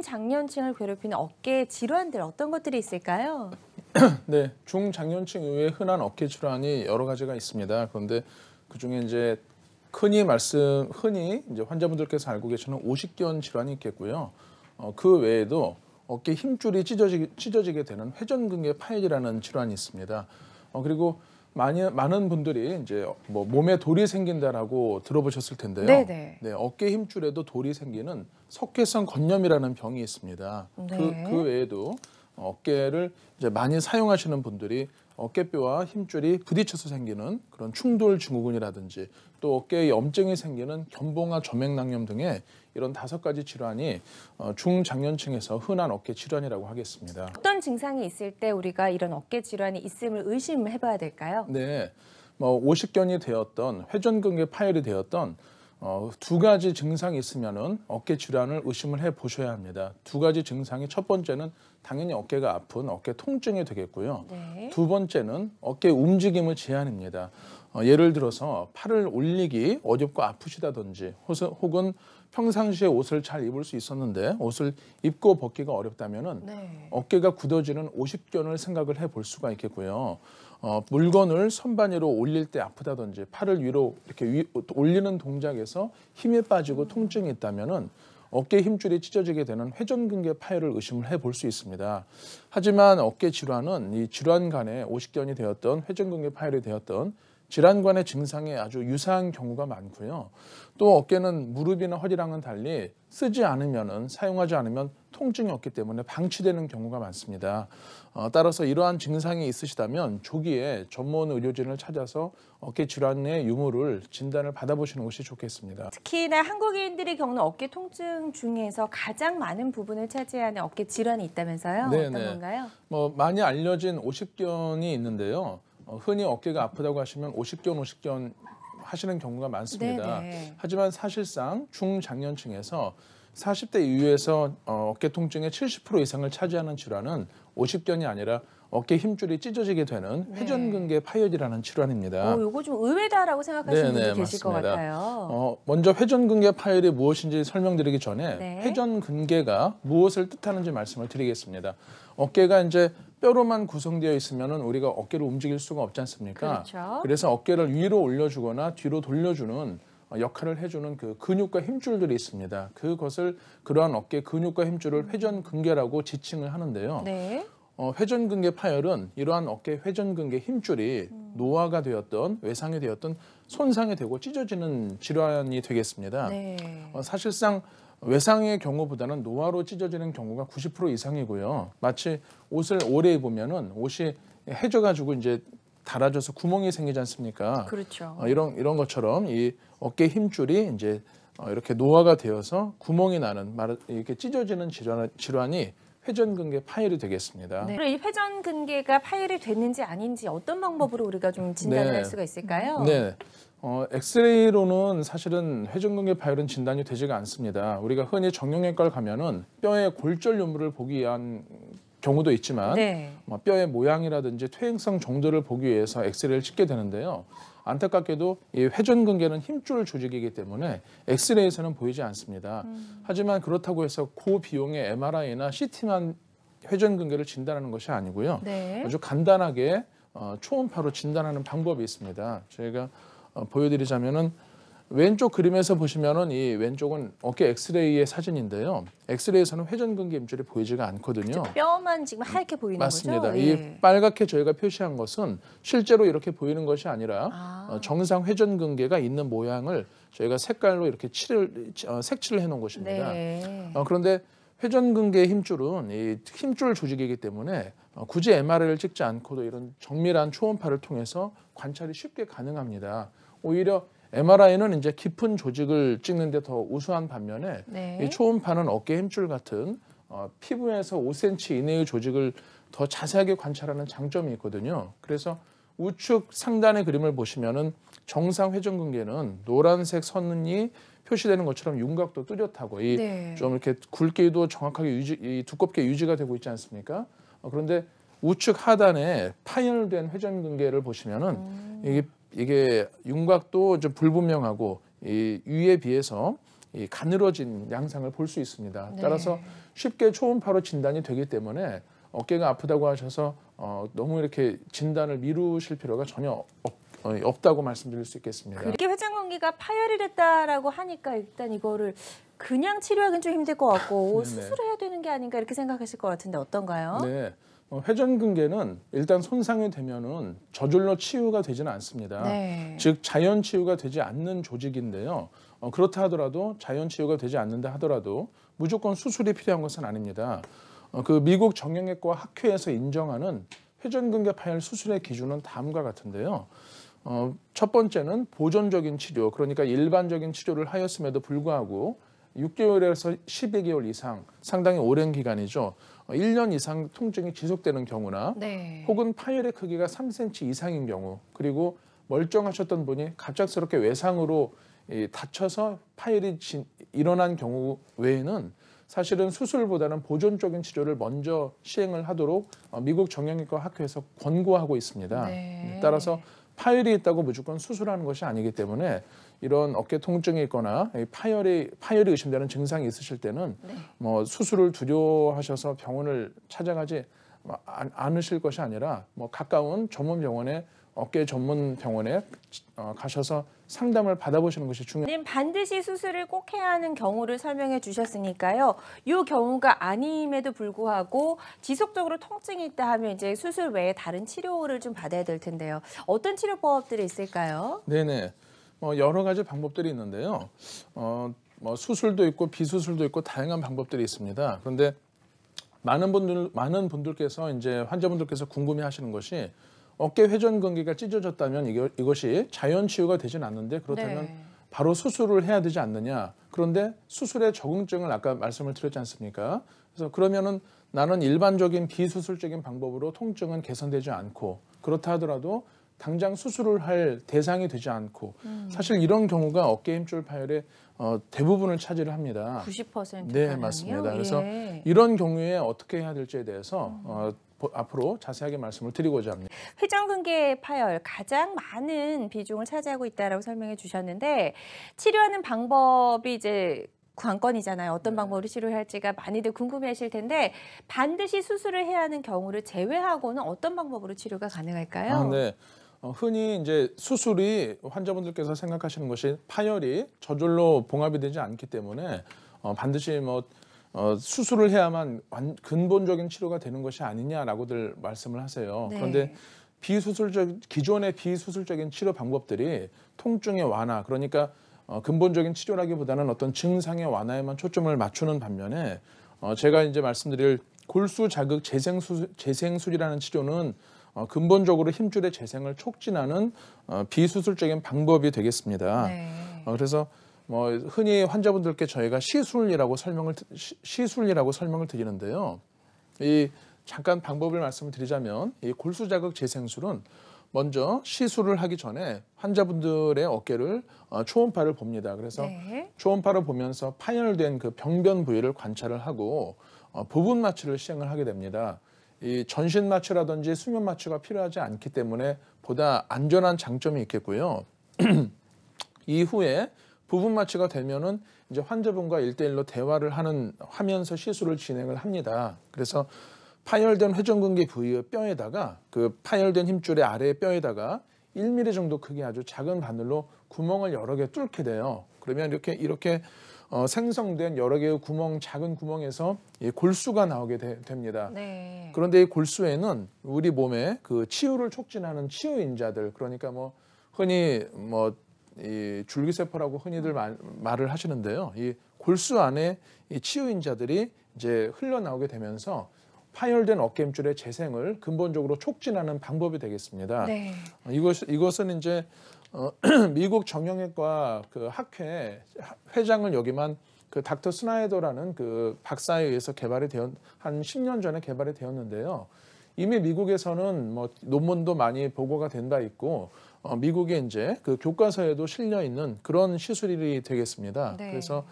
중장년층을 괴롭히는 어깨 질환들 어떤 것들이 있을까요? 네, 중장년층 이외에 흔한 어깨 질환이 여러 가지가 있습니다. 그런데 그중에 이제 흔히 이제 환자분들께서 알고 계시는 오십견 질환이 있겠고요. 그 외에도 어깨 힘줄이 찢어지게 되는 회전근개 파열이라는 질환이 있습니다. 그리고 많은 분들이 이제 뭐 몸에 돌이 생긴다라고 들어보셨을 텐데요. 네네. 네, 어깨 힘줄에도 돌이 생기는 석회성 건염이라는 병이 있습니다. 네. 그 외에도 어깨를 이제 많이 사용하시는 분들이 어깨뼈와 힘줄이 부딪혀서 생기는 그런 충돌 증후군이라든지 또 어깨에 염증이 생기는 견봉화 점액낭염 등의 이런 5가지 질환이 중장년층에서 흔한 어깨 질환이라고 하겠습니다. 어떤 증상이 있을 때 우리가 이런 어깨 질환이 있음을 의심해 봐야 될까요? 네, 뭐 오십견이 되었던 회전근개 파열이 되었던 2가지 증상이 있으면은 어깨 질환을 의심을 해 보셔야 합니다. 2가지 증상이 첫 번째는 당연히 어깨가 아픈 어깨 통증이 되겠고요. 네. 2번째는 어깨 움직임의 제한입니다. 예를 들어서 팔을 올리기 어렵고 아프시다든지 혹은 평상시에 옷을 잘 입을 수 있었는데 옷을 입고 벗기가 어렵다면은 네. 어깨가 굳어지는 오십견을 생각을 해 볼 수가 있겠고요. 물건을 선반 위로 올릴 때 아프다든지 팔을 위로 이렇게 올리는 동작에서 힘이 빠지고 통증이 있다면은 어깨 힘줄이 찢어지게 되는 회전근개 파열을 의심을 해 볼 수 있습니다. 하지만 어깨 질환은 이 질환 간의 오십견이 되었던 회전근개 파열이 되었던 질환 간의 증상이 아주 유사한 경우가 많고요. 또 어깨는 무릎이나 허리랑은 달리 사용하지 않으면 통증이 없기 때문에 방치되는 경우가 많습니다. 따라서 이러한 증상이 있으시다면 조기에 전문 의료진을 찾아서 어깨 질환의 유무를 진단을 받아보시는 것이 좋겠습니다. 특히나 한국인들이 겪는 어깨 통증 중에서 가장 많은 부분을 차지하는 어깨 질환이 있다면서요? 네네. 어떤 건가요? 많이 알려진 오십견이 있는데요. 흔히 어깨가 아프다고 하시면 오십견 하시는 경우가 많습니다. 네네. 하지만 사실상 중장년층에서 40대 이후에서 어깨 통증의 70% 이상을 차지하는 질환은 오십견이 아니라 어깨 힘줄이 찢어지게 되는 네. 회전근개 파열이라는 질환입니다. 요거 좀 의외다라고 생각하시는 네네, 분들 계실 것 맞습니다. 같아요. 먼저 회전근개 파열이 무엇인지 설명드리기 전에 네. 회전근개가 무엇을 뜻하는지 말씀을 드리겠습니다. 어깨가 이제 뼈로만 구성되어 있으면은 우리가 어깨를 움직일 수가 없지 않습니까? 그렇죠. 그래서 어깨를 위로 올려주거나 뒤로 돌려주는 역할을 해주는 그 근육과 힘줄들이 있습니다. 그러한 어깨 근육과 힘줄을 회전근개라고 지칭을 하는데요. 네. 회전근개 파열은 이러한 어깨 회전근개 힘줄이 노화가 되었던 외상이 되었던 손상이 되고 찢어지는 질환이 되겠습니다. 네. 사실상 외상의 경우보다는 노화로 찢어지는 경우가 90% 이상이고요. 마치 옷을 오래 입으면은 옷이 해져가지고 이제 닳아져서 구멍이 생기지 않습니까? 그렇죠. 이런 것처럼 이 어깨 힘줄이 이제 이렇게 노화가 되어서 구멍이 나는 이렇게 찢어지는 질환이 회전근개 파열이 되겠습니다. 네. 이 회전근개가 파열이 됐는지 아닌지 어떤 방법으로 우리가 좀 진단을 네. 할 수가 있을까요? 네. 엑스레이로는 사실은 회전근개 파열은 진단이 되지가 않습니다. 우리가 흔히 정형외과를 가면은 뼈의 골절 유무를 보기 위한 경우도 있지만 네. 뼈의 모양이라든지 퇴행성 정도를 보기 위해서 엑스레이를 찍게 되는데요. 안타깝게도 이 회전근개는 힘줄 조직이기 때문에 엑스레이에서는 보이지 않습니다. 하지만 그렇다고 해서 고비용의 MRI나 CT만 회전근개를 진단하는 것이 아니고요. 네. 아주 간단하게 초음파로 진단하는 방법이 있습니다. 저희가 보여드리자면은 왼쪽 그림에서 보시면은 이 왼쪽은 어깨 엑스레이의 사진인데요. 엑스레이에서는 회전근개 힘줄이 보이지가 않거든요. 뼈만 지금 하얗게 보이는 맞습니다. 거죠? 이 예. 빨갛게 저희가 표시한 것은 실제로 이렇게 보이는 것이 아니라 정상 회전근개가 있는 모양을 저희가 색깔로 이렇게 색칠을 해놓은 것입니다. 네. 그런데 회전근개 힘줄은 이 힘줄 조직이기 때문에 굳이 MRI를 찍지 않고도 이런 정밀한 초음파를 통해서 관찰이 쉽게 가능합니다. 오히려 MRI는 이제 깊은 조직을 찍는 데 더 우수한 반면에 네. 이 초음파는 어깨 힘줄 같은 피부에서 5cm 이내의 조직을 더 자세하게 관찰하는 장점이 있거든요. 그래서 우측 상단의 그림을 보시면은 정상 회전근개는 노란색 선이 표시되는 것처럼 윤곽도 뚜렷하고 네. 좀 이렇게 굵기도 정확하게 두껍게 유지가 되고 있지 않습니까? 그런데 우측 하단에 파열된 회전근개를 보시면은 이게 윤곽도 좀 불분명하고 이 위에 비해서 이 가늘어진 양상을 볼 수 있습니다. 네. 따라서 쉽게 초음파로 진단이 되기 때문에 어깨가 아프다고 하셔서 너무 이렇게 진단을 미루실 필요가 전혀 없다고 말씀드릴 수 있겠습니다. 그렇게 회전근개가 파열이 됐다라고 하니까 일단 이거를 그냥 치료하기는 좀 힘들 것 같고 네네. 수술해야 되는 게 아닌가 이렇게 생각하실 것 같은데 어떤가요? 네. 회전근개는 일단 손상이 되면은 저절로 치유가 되지는 않습니다. 네. 즉 자연 치유가 되지 않는 조직인데요. 그렇다 하더라도 자연 치유가 되지 않는다 하더라도 무조건 수술이 필요한 것은 아닙니다. 그 미국 정형외과 학회에서 인정하는 회전근개 파열 수술의 기준은 다음과 같은데요. 첫 번째는 보존적인 치료, 그러니까 일반적인 치료를 하였음에도 불구하고 6개월에서 12개월 이상 상당히 오랜 기간이죠. 1년 이상 통증이 지속되는 경우나 네. 혹은 파열의 크기가 3cm 이상인 경우, 그리고 멀쩡하셨던 분이 갑작스럽게 외상으로 다쳐서 파열이 일어난 경우 외에는 사실은 수술보다는 보존적인 치료를 먼저 시행을 하도록 미국 정형외과 학회에서 권고하고 있습니다. 네. 따라서 파열이 있다고 무조건 수술하는 것이 아니기 때문에 이런 어깨 통증이 있거나 파열이 의심되는 증상이 있으실 때는 네. 뭐 수술을 두려워하셔서 병원을 찾아가지 않으실 것이 아니라 뭐 가까운 전문 병원에 어깨 전문 병원에 가셔서 상담을 받아보시는 것이 중요합니다. 반드시 수술을 꼭 해야 하는 경우를 설명해 주셨으니까요. 이 경우가 아님에도 불구하고 지속적으로 통증이 있다 하면 이제 수술 외에 다른 치료를 좀 받아야 될 텐데요. 어떤 치료법들이 있을까요? 네네. 여러 가지 방법들이 있는데요. 뭐 수술도 있고 비수술도 있고 다양한 방법들이 있습니다. 그런데 많은 분들께서 이제 환자분들께서 궁금해하시는 것이 어깨 회전근개가 찢어졌다면 이것이 자연 치유가 되진 않는데 그렇다면 네. 바로 수술을 해야 되지 않느냐. 그런데 수술의 적응증을 아까 말씀을 드렸지 않습니까? 그래서 그러면은 나는 일반적인 비수술적인 방법으로 통증은 개선되지 않고 그렇다 하더라도 당장 수술을 할 대상이 되지 않고 사실 이런 경우가 어깨 힘줄 파열의 대부분을 차지를 합니다. 90%가량이요? 네, 맞습니다. 그래서 예. 이런 경우에 어떻게 해야 될지에 대해서 앞으로 자세하게 말씀을 드리고자 합니다. 회전근개 파열 가장 많은 비중을 차지하고 있다라고 설명해 주셨는데 치료하는 방법이 이제 관건이잖아요. 어떤 방법으로 치료를 할지가 많이들 궁금해하실 텐데 반드시 수술을 해야 하는 경우를 제외하고는 어떤 방법으로 치료가 가능할까요? 네. 흔히 이제 수술이 환자분들께서 생각하시는 것이 파열이 저절로 봉합이 되지 않기 때문에 반드시 수술을 해야만 근본적인 치료가 되는 것이 아니냐라고들 말씀을 하세요. 네. 그런데 기존의 비수술적인 치료 방법들이 통증의 완화, 그러니까 근본적인 치료라기보다는 어떤 증상의 완화에만 초점을 맞추는 반면에 제가 이제 말씀드릴 골수 자극 재생술이라는 치료는 근본적으로 힘줄의 재생을 촉진하는 비수술적인 방법이 되겠습니다. 네. 그래서 흔히 환자분들께 저희가 시술이라고 설명을 드리는데요. 잠깐 방법을 말씀을 드리자면 이 골수 자극 재생술은 먼저 시술을 하기 전에 환자분들의 어깨를 초음파를 봅니다. 그래서 네. 초음파를 보면서 파열된 그 병변 부위를 관찰을 하고 부분 마취를 시행을 하게 됩니다. 이 전신 마취라든지 수면 마취가 필요하지 않기 때문에 보다 안전한 장점이 있겠고요. 이후에 부분 마취가 되면은 이제 환자분과 1대1로 대화를 하면서 시술을 진행을 합니다. 그래서 파열된 회전근개 부위의 뼈에다가 그 파열된 힘줄의 아래 뼈에다가 1mm 정도 크기 아주 작은 바늘로 구멍을 여러 개 뚫게 돼요. 그러면 이렇게 생성된 여러 개의 작은 구멍에서 이 골수가 나오게 됩니다. 네. 그런데 이 골수에는 우리 몸에 그 치유를 촉진하는 치유인자들, 그러니까 흔히 이 줄기세포라고 흔히들 말을 하시는데요. 이 골수 안에 이 치유인자들이 이제 흘러나오게 되면서 파열된 어깨힘줄의 재생을 근본적으로 촉진하는 방법이 되겠습니다. 네. 이것은 이제 미국 정형외과 그 학회 회장을 역임한 그 닥터 스나이더라는 그 박사에 의해서 한 10년 전에 개발이 되었는데요. 이미 미국에서는 논문도 많이 보고가 된 바 있고 미국의 이제 그 교과서에도 실려 있는 그런 시술이 되겠습니다. 네. 그래서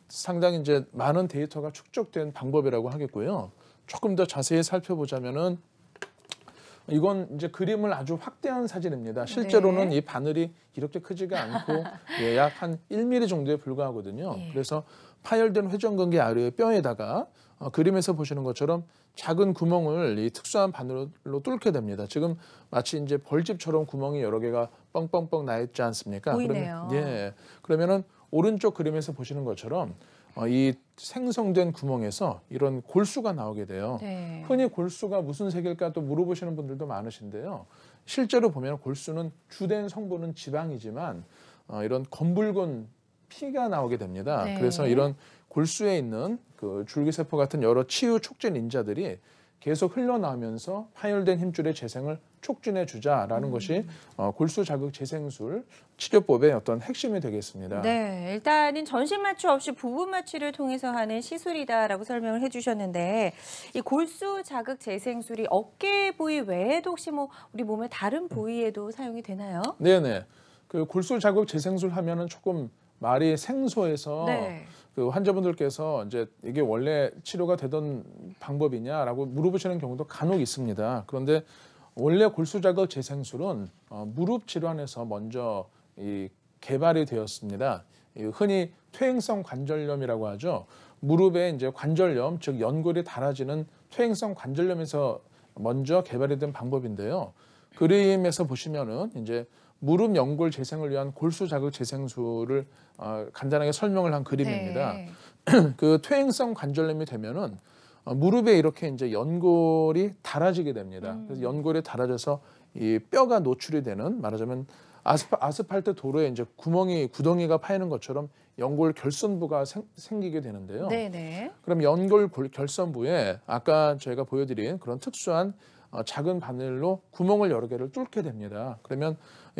상당히 이제 많은 데이터가 축적된 방법이라고 하겠고요. 조금 더 자세히 살펴보자면은 이건 이제 그림을 아주 확대한 사진입니다. 실제로는 네. 이 바늘이 이렇게 크지가 않고 예, 약 한 1mm 정도에 불과하거든요. 예. 그래서 파열된 회전근개 아래의 뼈에다가 그림에서 보시는 것처럼 작은 구멍을 이 특수한 바늘로 뚫게 됩니다. 지금 마치 이제 벌집처럼 구멍이 여러 개가 뻥뻥뻥 나 있지 않습니까? 보이네요. 그러면은 오른쪽 그림에서 보시는 것처럼 이 생성된 구멍에서 이런 골수가 나오게 돼요. 네. 흔히 골수가 무슨 색일까 또 물어보시는 분들도 많으신데요. 실제로 보면 골수는 주된 성분은 지방이지만 이런 검붉은 피가 나오게 됩니다. 네. 그래서 이런 골수에 있는 그 줄기세포 같은 여러 치유 촉진 인자들이 계속 흘러나오면서 파열된 힘줄의 재생을 촉진해 주자라는 것이 골수 자극 재생술 치료법의 어떤 핵심이 되겠습니다. 네, 일단은 전신 마취 없이 부분 마취를 통해서 하는 시술이다라고 설명을 해주셨는데 이 골수 자극 재생술이 어깨 부위 외에도 혹시 뭐 우리 몸의 다른 부위에도 사용이 되나요? 네네. 그 골수 자극 재생술 하면은 조금 말이 생소해서 네. 그 환자분들께서 이제 이게 원래 치료가 되던 방법이냐라고 물어보시는 경우도 간혹 있습니다. 그런데 원래 골수 자극 재생술은 무릎 질환에서 먼저 이 개발이 되었습니다. 흔히 퇴행성 관절염이라고 하죠. 무릎에 이제 관절염, 즉 연골이 닳아지는 퇴행성 관절염에서 먼저 개발이 된 방법인데요. 그림에서 보시면은 이제 무릎 연골 재생을 위한 골수 자극 재생술을 간단하게 설명을 한 그림입니다. 네. 그 퇴행성 관절염이 되면은 무릎에 이렇게 이제 연골이 닳아지게 됩니다. 그래서 연골이 닳아져서 이 뼈가 노출이 되는 말하자면 아스팔트 도로에 이제 구덩이가 파이는 것처럼 연골 결선부가 생기게 되는데요. 네네. 그럼 연골 결선부에 아까 저희가 보여드린 그런 특수한 작은 바늘로 구멍을 여러 개를 뚫게 됩니다. 그러면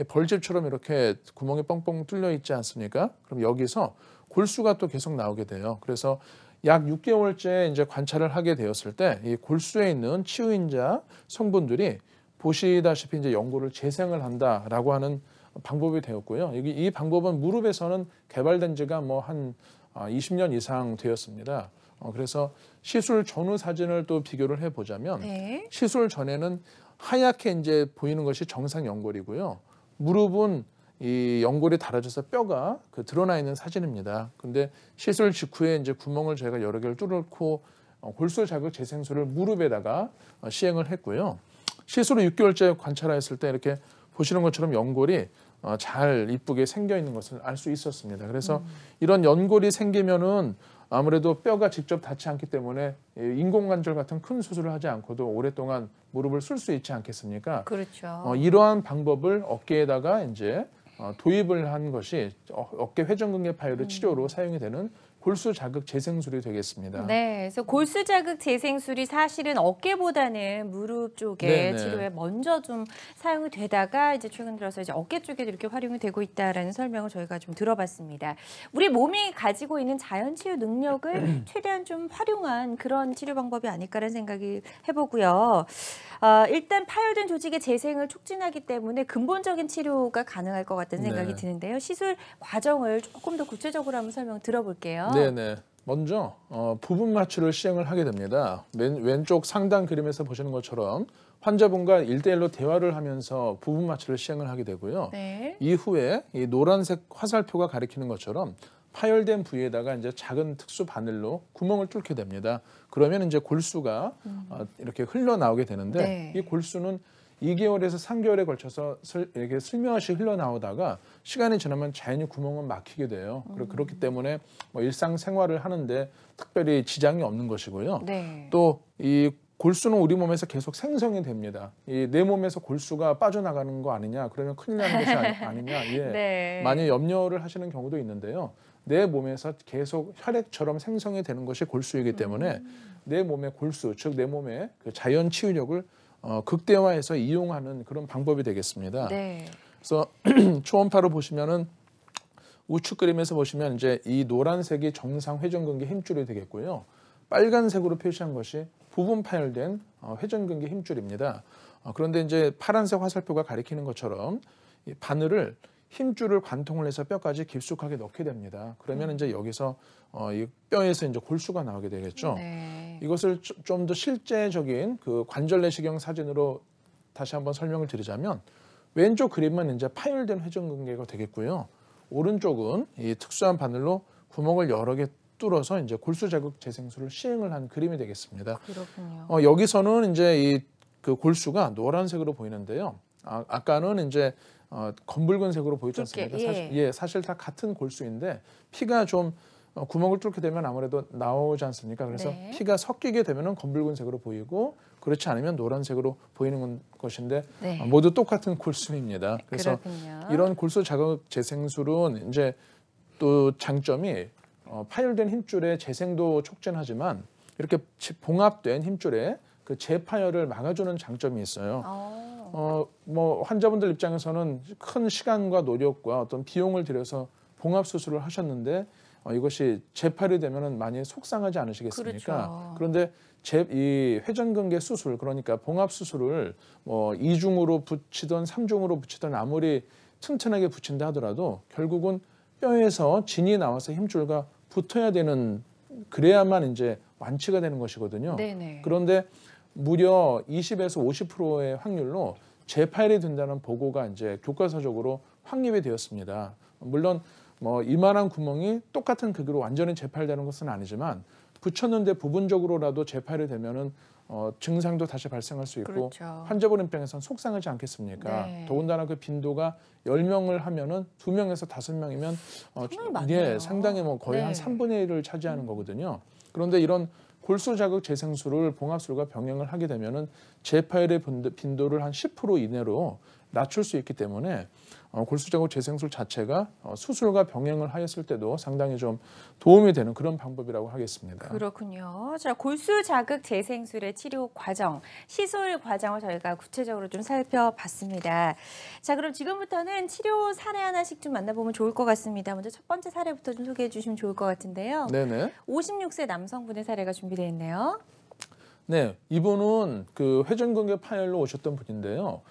벌집처럼 이렇게 구멍이 뻥뻥 뚫려 있지 않습니까? 그럼 여기서 골수가 또 계속 나오게 돼요. 그래서 약 6개월째 이제 관찰을 하게 되었을 때 이 골수에 있는 치유인자 성분들이 보시다시피 이제 연골을 재생을 한다라고 하는 방법이 되었고요. 이 방법은 무릎에서는 개발된 지가 뭐 한 20년 이상 되었습니다. 그래서 시술 전후 사진을 또 비교를 해보자면 네. 시술 전에는 하얗게 이제 보이는 것이 정상 연골이고요. 무릎은 이 연골이 닳아져서 뼈가 드러나 있는 사진입니다. 근데 시술 직후에 이제 구멍을 저희가 여러 개를 뚫고 골수 자극 재생술을 무릎에다가 시행을 했고요. 시술 후 6개월째 관찰했을 때 이렇게 보시는 것처럼 연골이 잘 이쁘게 생겨 있는 것을 알 수 있었습니다. 그래서 이런 연골이 생기면은 아무래도 뼈가 직접 닿지 않기 때문에 인공관절 같은 큰 수술을 하지 않고도 오랫동안 무릎을 쓸 수 있지 않겠습니까? 그렇죠. 이러한 방법을 어깨에다가 이제 도입을 한 것이 어깨 회전근개 파열의 치료로 사용이 되는 골수 자극 재생술이 되겠습니다. 네, 그래서 골수 자극 재생술이 사실은 어깨보다는 무릎 쪽에 네네. 치료에 먼저 좀 사용이 되다가 이제 최근 들어서 이제 어깨 쪽에도 이렇게 활용이 되고 있다라는 설명을 저희가 좀 들어봤습니다. 우리 몸이 가지고 있는 자연 치유 능력을 최대한 좀 활용한 그런 치료 방법이 아닐까라는 생각이 해보고요. 일단 파열된 조직의 재생을 촉진하기 때문에 근본적인 치료가 가능할 것 같다는 생각이 네. 드는데요. 시술 과정을 조금 더 구체적으로 한번 설명 들어볼게요. 네네. 먼저 부분 마취를 시행을 하게 됩니다. 왼쪽 상단 그림에서 보시는 것처럼 환자분과 1대1로 대화를 하면서 부분 마취를 시행을 하게 되고요. 네. 이후에 이 노란색 화살표가 가리키는 것처럼 파열된 부위에다가 이제 작은 특수 바늘로 구멍을 뚫게 됩니다. 그러면 이제 골수가 이렇게 흘러나오게 되는데 네. 이 골수는 2개월에서 3개월에 걸쳐서 이렇게 슬며시 흘러나오다가 시간이 지나면 자연히 구멍은 막히게 돼요. 그렇기 때문에 뭐 일상생활을 하는데 특별히 지장이 없는 것이고요. 네. 또 이 골수는 우리 몸에서 계속 생성이 됩니다. 내 몸에서 골수가 빠져나가는 거 아니냐, 그러면 큰일 나는 것이 아니냐, 예. 네. 많이 염려를 하시는 경우도 있는데요. 내 몸에서 계속 혈액처럼 생성이 되는 것이 골수이기 때문에 내 몸의 골수, 즉 내 몸의 그 자연 치유력을 극대화해서 이용하는 그런 방법이 되겠습니다. 네. 그래서 초음파로 보시면은 우측 그림에서 보시면 이제 이 노란색이 정상 회전근개 힘줄이 되겠고요. 빨간색으로 표시한 것이 부분 파열된 회전근개 힘줄입니다. 그런데 이제 파란색 화살표가 가리키는 것처럼 이 바늘을 힘줄을 관통을 해서 뼈까지 깊숙하게 넣게 됩니다. 그러면 이제 여기서 이 뼈에서 이제 골수가 나오게 되겠죠. 네. 이것을 좀 더 실제적인 그 관절 내시경 사진으로 다시 한번 설명을 드리자면 왼쪽 그림은 이제 파열된 회전근개가 되겠고요. 오른쪽은 이 특수한 바늘로 구멍을 여러 개 뚫어서 이제 골수 자극 재생술을 시행을 한 그림이 되겠습니다. 그렇군요. 여기서는 이제 이 그 골수가 노란색으로 보이는데요. 아까는 이제 검붉은색으로 보였지 않습니까? 사실 다 같은 골수인데 피가 좀 구멍을 뚫게 되면 아무래도 나오지 않습니까? 그래서 네. 피가 섞이게 되면 검붉은색으로 보이고 그렇지 않으면 노란색으로 보이는 것인데 네. 모두 똑같은 골수입니다. 그래서 그렇군요. 이런 골수 자극 재생술은 이제 또 장점이 파열된 힘줄의 재생도 촉진하지만 이렇게 봉합된 힘줄에 그 재파열을 막아주는 장점이 있어요. 뭐 환자분들 입장에서는 큰 시간과 노력과 어떤 비용을 들여서 봉합 수술을 하셨는데 이것이 재파열이 되면은 많이 속상하지 않으시겠습니까? 그렇죠. 그런데 이 회전근개 수술 그러니까 봉합 수술을 뭐 2중으로 붙이든 3중으로 붙이든 아무리 튼튼하게 붙인다 하더라도 결국은 뼈에서 진이 나와서 힘줄과 붙어야 되는 그래야만 이제 완치가 되는 것이거든요. 네네. 그런데 무려 20에서 50%의 확률로 재파열이 된다는 보고가 이제 교과서적으로 확립이 되었습니다. 물론 뭐 이만한 구멍이 똑같은 크기로 완전히 재파열되는 것은 아니지만 붙였는데 부분적으로라도 재파열이 되면은 증상도 다시 발생할 수 있고 그렇죠. 환자분 입장에서는 속상하지 않겠습니까? 네. 더군다나 그 빈도가 10명을 하면은 2명에서 5명이면 상당히 많네요. 상당히 뭐 거의 한 네. 3분의 1을 차지하는 거거든요. 그런데 이런 골수 자극 재생술을 봉합술과 병행을 하게 되면은 재파열의 빈도를 한 10% 이내로 낮출 수 있기 때문에 골수 자극 재생술 자체가 수술과 병행을 하였을 때도 상당히 좀 도움이 되는 그런 방법이라고 하겠습니다. 그렇군요. 자, 골수 자극 재생술의 치료 과정, 시술 과정을 저희가 구체적으로 좀 살펴봤습니다. 자, 그럼 지금부터는 치료 사례 하나씩 좀 만나보면 좋을 것 같습니다. 먼저 첫 번째 사례부터 좀 소개해 주시면 좋을 것 같은데요. 네네. 56세 남성분의 사례가 준비되어 있네요. 네, 이분은 그 회전근개 파열로 오셨던 분인데요.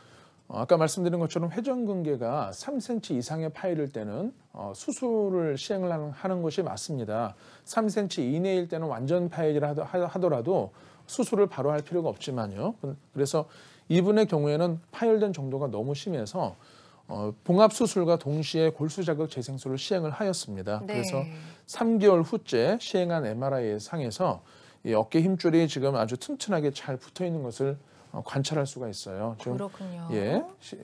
아까 말씀드린 것처럼 회전근개가 3cm 이상의 파열일 때는 수술을 시행을 하는 것이 맞습니다. 3cm 이내일 때는 완전 파열이라 하더라도 수술을 바로 할 필요가 없지만요. 그래서 이분의 경우에는 파열된 정도가 너무 심해서 봉합수술과 동시에 골수자극 재생술을 시행을 하였습니다. 네. 그래서 3개월 후째 시행한 MRI 상에서 이 어깨 힘줄이 지금 아주 튼튼하게 잘 붙어 있는 것을 관찰할 수가 있어요. 지금 그렇군요.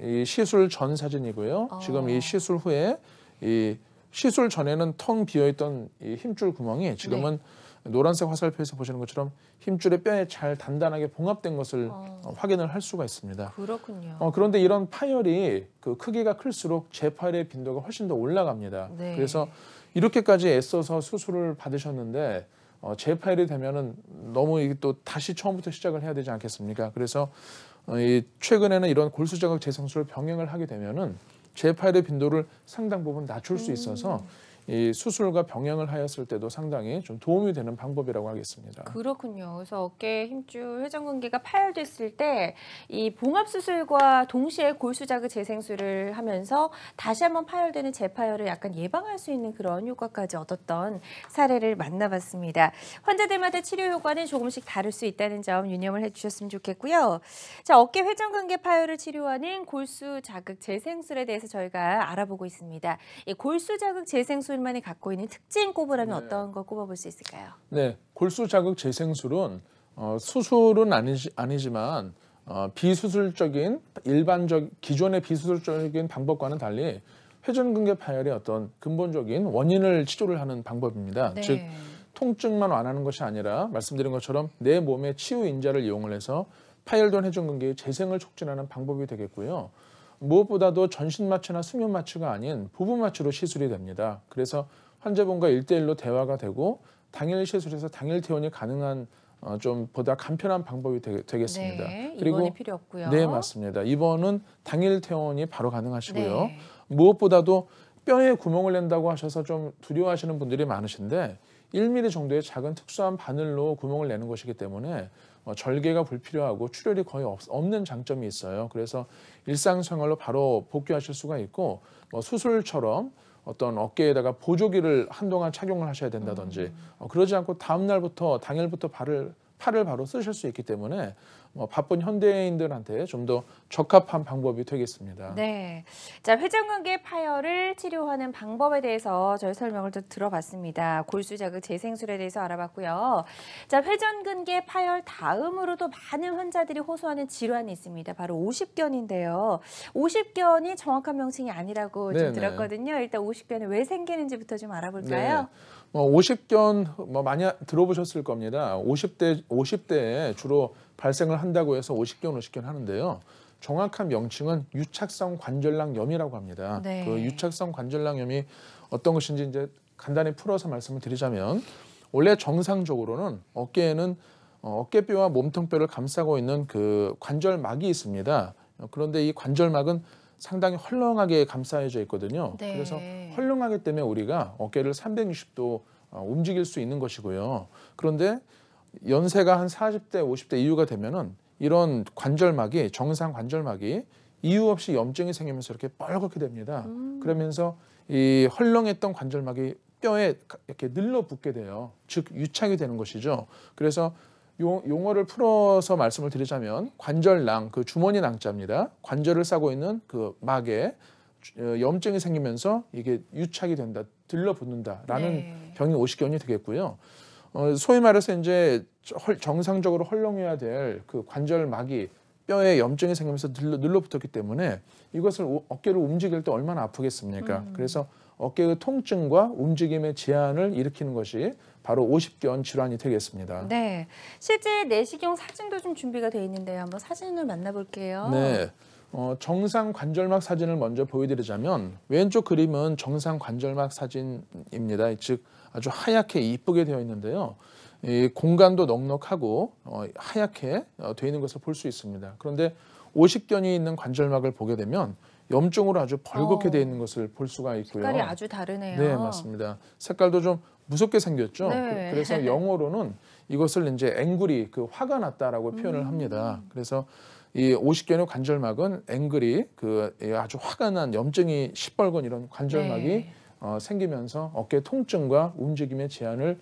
이 시술 전 사진이고요. 지금 이 시술 후에 이 시술 전에는 텅 비어 있던 이 힘줄 구멍이 지금은 노란색 화살표에서 보시는 것처럼 힘줄의 뼈에 잘 단단하게 봉합된 것을 확인을 할 수가 있습니다. 그렇군요. 그런데 이런 파열이 그 크기가 클수록 재파열의 빈도가 훨씬 더 올라갑니다. 네. 그래서 이렇게까지 애써서 수술을 받으셨는데 재파열이 되면은 너무 이게 또 다시 처음부터 시작을 해야 되지 않겠습니까? 그래서 최근에는 이런 골수 자극 재생술을 병행을 하게 되면은 재파열의 빈도를 상당 부분 낮출 수 있어서 이 수술과 병행을 하였을 때도 상당히 좀 도움이 되는 방법이라고 하겠습니다. 그렇군요. 그래서 어깨 힘줄 회전근개가 파열됐을 때 이 봉합 수술과 동시에 골수 자극 재생술을 하면서 다시 한번 파열되는 재파열을 약간 예방할 수 있는 그런 효과까지 얻었던 사례를 만나봤습니다. 환자들마다 치료 효과는 조금씩 다를 수 있다는 점 유념을 해주셨으면 좋겠고요. 자, 어깨 회전근개 파열을 치료하는 골수 자극 재생술에 대해서 저희가 알아보고 있습니다. 이 골수 자극 재생술만이 갖고 있는 특징 꼽으라면 어떤 걸 꼽아볼 수 있을까요? 네, 골수 자극 재생술은 수술은 아니지만 비수술적인 기존의 비수술적인 방법과는 달리 회전근개 파열의 어떤 근본적인 원인을 치료를 하는 방법입니다. 네. 즉 통증만 완화하는 것이 아니라 말씀드린 것처럼 내 몸의 치유 인자를 이용을 해서 파열된 회전근개의 재생을 촉진하는 방법이 되겠고요. 무엇보다도 전신 마취나 수면 마취가 아닌 부분 마취로 시술이 됩니다. 그래서 환자분과 1대1로 대화가 되고 당일 시술에서 당일 퇴원이 가능한 좀 보다 간편한 방법이 되겠습니다. 네, 그리고 입원이 필요 없고요. 네, 맞습니다. 입원은 당일 퇴원이 바로 가능하시고요. 네. 무엇보다도 뼈에 구멍을 낸다고 하셔서 좀 두려워하시는 분들이 많으신데 1mm 정도의 작은 특수한 바늘로 구멍을 내는 것이기 때문에 절개가 불필요하고 출혈이 거의 없는 장점이 있어요. 그래서 일상생활로 바로 복귀하실 수가 있고 수술처럼 어떤 어깨에다가 보조기를 한동안 착용을 하셔야 된다든지 그러지 않고 다음 날부터 당일부터 팔을 바로 쓰실 수 있기 때문에 바쁜 현대인들한테 좀 더 적합한 방법이 되겠습니다. 네. 자, 회전근개 파열을 치료하는 방법에 대해서 저희 설명을 좀 들어봤습니다. 골수 자극 재생술에 대해서 알아봤고요. 자, 회전근개 파열 다음으로도 많은 환자들이 호소하는 질환이 있습니다. 바로 오십견인데요. 오십견이 정확한 명칭이 아니라고 좀 네네. 들었거든요. 일단 오십견이 왜 생기는지부터 좀 알아볼까요? 네. 오십견 많이 들어보셨을 겁니다. 50대에 주로 발생을 한다고 해서 오십견 하는데요. 정확한 명칭은 유착성 관절낭염이라고 합니다. 네. 그 유착성 관절낭염이 어떤 것인지 이제 간단히 풀어서 말씀을 드리자면 원래 정상적으로는 어깨에는 어깨뼈와 몸통뼈를 감싸고 있는 그 관절막이 있습니다. 그런데 이 관절막은 상당히 헐렁하게 감싸여져 있거든요. 네. 그래서 헐렁하기 때문에 우리가 어깨를 360도 움직일 수 있는 것이고요. 그런데 연세가 한 40대, 50대 이후가 되면은 이런 관절막이 정상 관절막이 이유 없이 염증이 생기면서 이렇게 뻘겋게 됩니다. 그러면서 이 헐렁했던 관절막이 뼈에 이렇게 늘러붙게 돼요. 즉 유착이 되는 것이죠. 그래서 용어를 풀어서 말씀을 드리자면 관절낭, 그 주머니 낭자입니다. 관절을 싸고 있는 그 막에 염증이 생기면서 이게 유착이 된다, 들러붙는다라는 네. 병이 오십견이 되겠고요. 소위 말해서 이제 정상적으로 헐렁해야 될 그 관절막이 뼈에 염증이 생기면서 늘러붙었기 때문에 이것을 어깨를 움직일 때 얼마나 아프겠습니까? 그래서 어깨의 통증과 움직임의 제한을 일으키는 것이 바로 오십견 질환이 되겠습니다. 네. 실제 내시경 사진도 좀 준비가 되어 있는데요. 한번 사진을 만나볼게요. 네. 정상 관절막 사진을 먼저 보여드리자면 왼쪽 그림은 정상 관절막 사진입니다. 즉 아주 하얗게 이쁘게 되어 있는데요. 이 공간도 넉넉하고 하얗게 되어 있는 것을 볼 수 있습니다. 그런데 오십견이 있는 관절막을 보게 되면 염증으로 아주 벌겋게 되어 있는 것을 볼 수가 있고요. 색깔이 아주 다르네요. 네, 맞습니다. 색깔도 좀 무섭게 생겼죠. 네. 그래서 영어로는 이것을 이제 앵그리, 그 화가 났다라고 표현을 합니다. 그래서 이 오십견의 관절막은 앵그리, 그 아주 화가 난 염증이 시뻘건 이런 관절막이 네. 생기면서 어깨 통증과 움직임의 제한을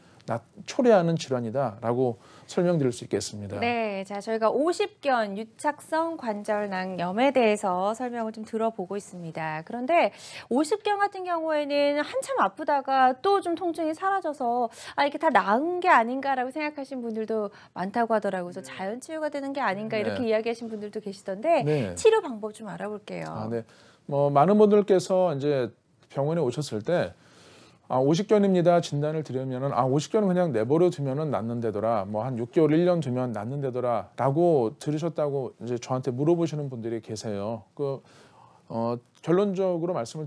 초래하는 질환이다라고 설명드릴 수 있겠습니다. 네, 자 저희가 오십견 유착성 관절낭염에 대해서 설명을 좀 들어보고 있습니다. 그런데 오십견 같은 경우에는 한참 아프다가 또 좀 통증이 사라져서 이게 다 나은 게 아닌가라고 생각하신 분들도 많다고 하더라고요. 그래서 자연 치유가 되는 게 아닌가 이렇게 네. 이야기하신 분들도 계시던데 네. 치료 방법 좀 알아볼게요. 네. 많은 분들께서 이제 병원에 오셨을 때 오십견입니다. 진단을 드리면은 오십견은 그냥 내버려 두면은 낫는데더라. 한 6개월, 1년 두면 낫는데더라라고 들으셨다고 이제 저한테 물어보시는 분들이 계세요. 결론적으로 말씀을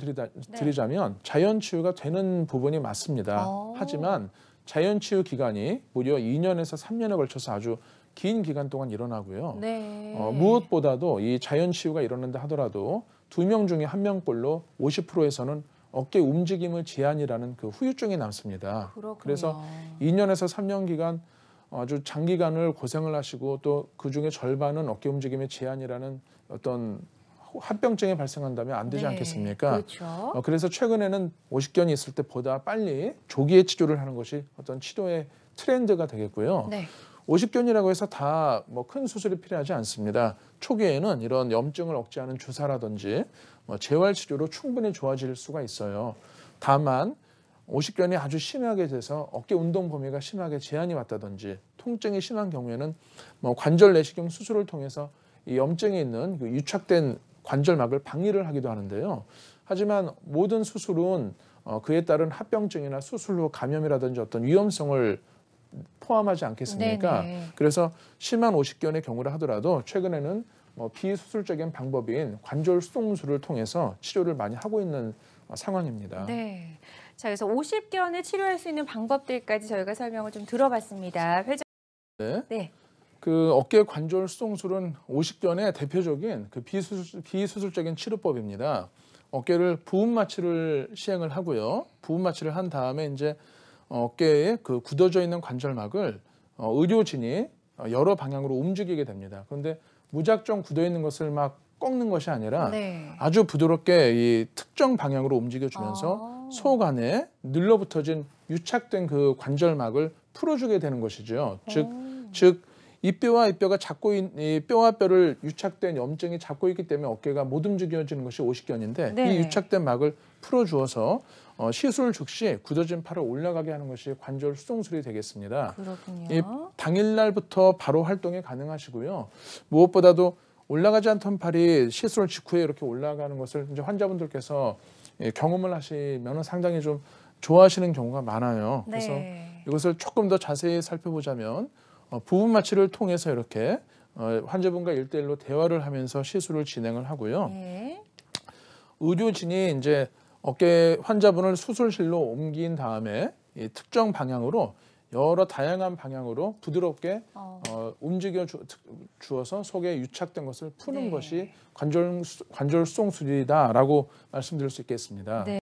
드리자면 자연 치유가 되는 부분이 맞습니다. 하지만 자연 치유 기간이 무려 2년에서 3년에 걸쳐서 아주 긴 기간 동안 일어나고요. 네. 무엇보다도 이 자연 치유가 일어난다 하더라도 2명 중에 1명꼴로 50%에서는 어깨 움직임의 제한이라는 그 후유증이 남습니다. 그렇군요. 그래서 2년에서 3년 기간 아주 장기간을 고생을 하시고 또 그중에 절반은 어깨 움직임의 제한이라는 어떤 합병증이 발생한다면 안 되지 네. 않겠습니까? 그렇죠. 그래서 최근에는 오십견이 있을 때보다 빨리 조기에 치료를 하는 것이 어떤 치료의 트렌드가 되겠고요. 네. 오십견이라고 해서 다 큰 수술이 필요하지 않습니다. 초기에는 이런 염증을 억제하는 주사라든지 재활 치료로 충분히 좋아질 수가 있어요. 다만 오십견이 아주 심하게 돼서 어깨 운동 범위가 심하게 제한이 왔다든지 통증이 심한 경우에는 관절 내시경 수술을 통해서 이 염증이 있는 그 유착된 관절막을 방리를 하기도 하는데요. 하지만 모든 수술은 그에 따른 합병증이나 수술 후 감염이라든지 어떤 위험성을 포함하지 않겠습니까? 네네. 그래서 심한 오십견의 경우를 하더라도 최근에는 비수술적인 방법인 관절 수동술을 통해서 치료를 많이 하고 있는 상황입니다. 네. 자, 그래서 오십견을 치료할 수 있는 방법들까지 저희가 설명을 좀 들어봤습니다. 네. 네. 그 어깨 관절 수동술은 오십견의 대표적인 그 비수술적인 치료법입니다. 어깨를 부분 마취를 시행을 하고요. 부분 마취를 한 다음에 이제 어깨에 그 굳어져 있는 관절막을 의료진이 여러 방향으로 움직이게 됩니다. 그런데 무작정 굳어 있는 것을 막 꺾는 것이 아니라 네. 아주 부드럽게 이 특정 방향으로 움직여주면서 속 안에 늘러붙어진 유착된 그 관절막을 풀어주게 되는 것이죠. 즉 이 뼈와 이 뼈가 이 뼈와 뼈를 유착된 염증이 잡고 있기 때문에 어깨가 못 움직여지는 것이 오십견인데 네. 이 유착된 막을 풀어주어서 시술 즉시 굳어진 팔을 올라가게 하는 것이 관절 수동술이 되겠습니다. 그렇군요. 이 당일날부터 바로 활동이 가능하시고요. 무엇보다도 올라가지 않던 팔이 시술 직후에 이렇게 올라가는 것을 이제 환자분들께서 경험을 하시면 상당히 좀 좋아하시는 경우가 많아요. 그래서 네. 이것을 조금 더 자세히 살펴보자면 부분 마취를 통해서 이렇게 환자분과 1대1로 대화를 하면서 시술을 진행을 하고요. 네. 의료진이 이제 어깨 환자분을 수술실로 옮긴 다음에 이 특정 방향으로 여러 다양한 방향으로 부드럽게 움직여 주어서 속에 유착된 것을 푸는 네. 것이 관절 수동술이다라고 말씀드릴 수 있겠습니다. 네.